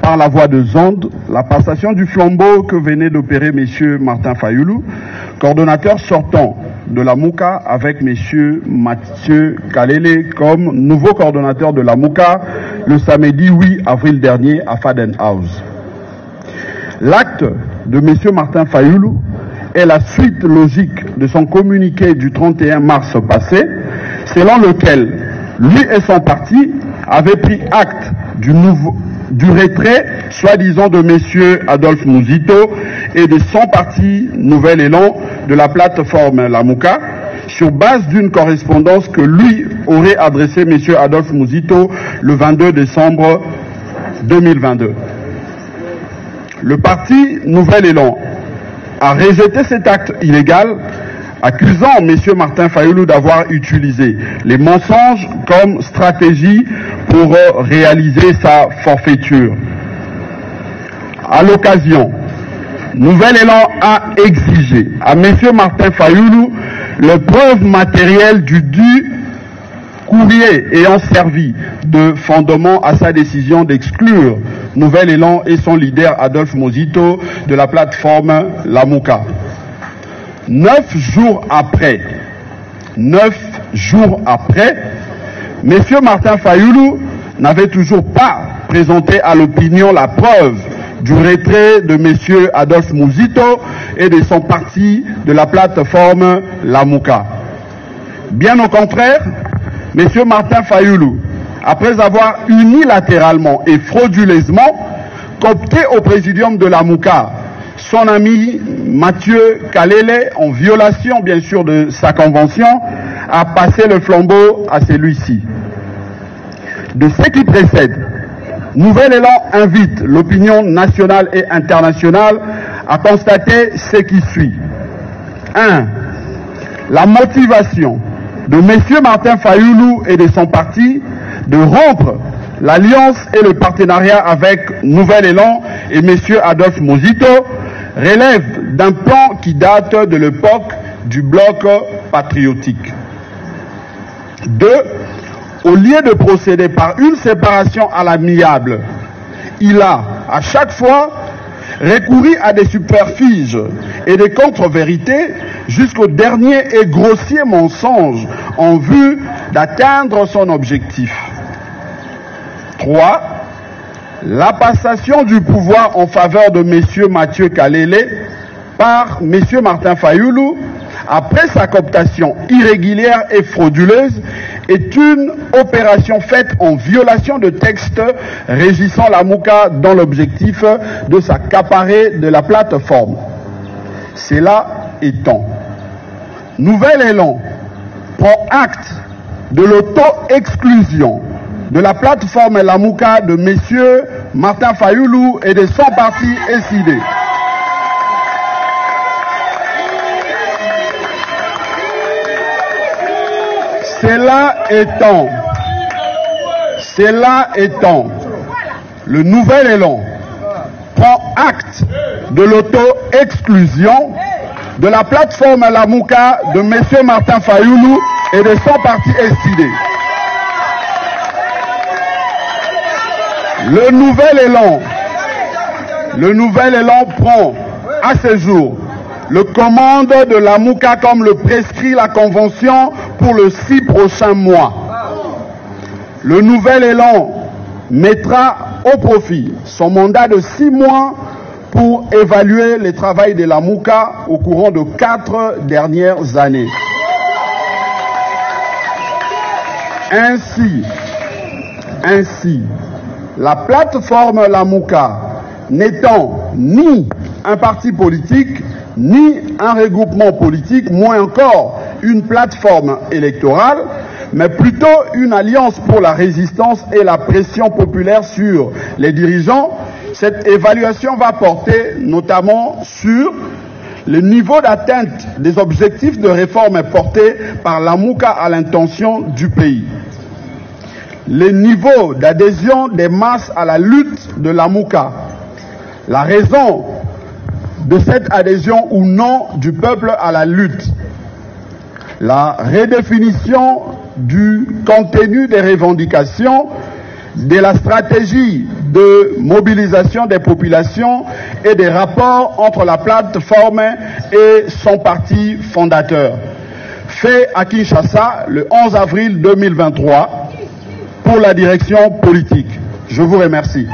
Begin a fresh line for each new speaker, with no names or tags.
Par la voie de Zonde, la passation du flambeau que venait d'opérer M. Martin Fayoulou, coordonnateur sortant de la MOUCA, avec M. Mathieu Kalele comme nouveau coordonnateur de la MOUCA le samedi 8 avril dernier à Faden House. L'acte de M. Martin Fayoulou est la suite logique de son communiqué du 31 mars passé, selon lequel lui et son parti avaient pris acte du retrait, soi-disant, de M. Adolphe Mouzito et de son parti Nouvel Élan de la plateforme La MOUCA, sur base d'une correspondance que lui aurait adressée M. Adolphe Mouzito le 22 décembre 2022. Le parti Nouvel Élan a rejeté cet acte illégal, accusant M. Martin Fayoulou d'avoir utilisé les mensonges comme stratégie pour réaliser sa forfaiture. À l'occasion, Nouvel Élan a exigé à M. Martin Fayoulou les preuves matérielles du dit courrier ayant servi de fondement à sa décision d'exclure Nouvel Élan et son leader Adolphe Mouzito de la plateforme La MOUCA. 9 jours après, M. Martin Fayoulou n'avait toujours pas présenté à l'opinion la preuve du retrait de M. Adolphe Mouzito et de son parti de la plateforme La MOUCA. Bien au contraire, M. Martin Fayoulou, après avoir unilatéralement et frauduleusement coopté au présidium de La MOUCA son ami Mathieu Kalele, en violation bien sûr de sa convention, a passé le flambeau à celui-ci. De ce qui précède, Nouvel Élan invite l'opinion nationale et internationale à constater ce qui suit. 1. La motivation de M. Martin Fayoulou et de son parti de rompre l'alliance et le partenariat avec Nouvel Élan et M. Adolphe Mouzito relève d'un plan qui date de l'époque du bloc patriotique. 2. Au lieu de procéder par une séparation à l'amiable, il a, à chaque fois, recouru à des superfiges et des contre-vérités jusqu'au dernier et grossier mensonge en vue d'atteindre son objectif. 3. La passation du pouvoir en faveur de M. Mathieu Kalele par M. Martin Fayoulou après sa cooptation irrégulière et frauduleuse est une opération faite en violation de textes régissant la MOUCA dans l'objectif de s'accaparer de la plateforme. Cela étant, Nouvel Élan prend acte de l'auto-exclusion de la plateforme La MOUCA de M. Martin Fayoulou et de son parti SID. Cela étant, le Nouvel Élan prend acte de l'auto-exclusion de la plateforme La MOUCA de M. Martin Fayoulou et de son parti SID. Le Nouvel Élan prend à ce jour le commande de la MOUCA comme le prescrit la convention pour les 6 prochains mois. Le Nouvel Élan mettra au profit son mandat de 6 mois pour évaluer le travail de la MOUCA au courant de 4 dernières années. Ainsi, la plateforme La MOUCA n'étant ni un parti politique, ni un regroupement politique, moins encore une plateforme électorale, mais plutôt une alliance pour la résistance et la pression populaire sur les dirigeants, cette évaluation va porter notamment sur le niveau d'atteinte des objectifs de réforme portés par la MOUCA à l'intention du pays, le niveau d'adhésion des masses à la lutte de la MOUCA, la raison de cette adhésion ou non du peuple à la lutte, la redéfinition du contenu des revendications, de la stratégie de mobilisation des populations et des rapports entre la plateforme et son parti fondateur. Fait à Kinshasa le 11 avril 2023 pour la direction politique. Je vous remercie.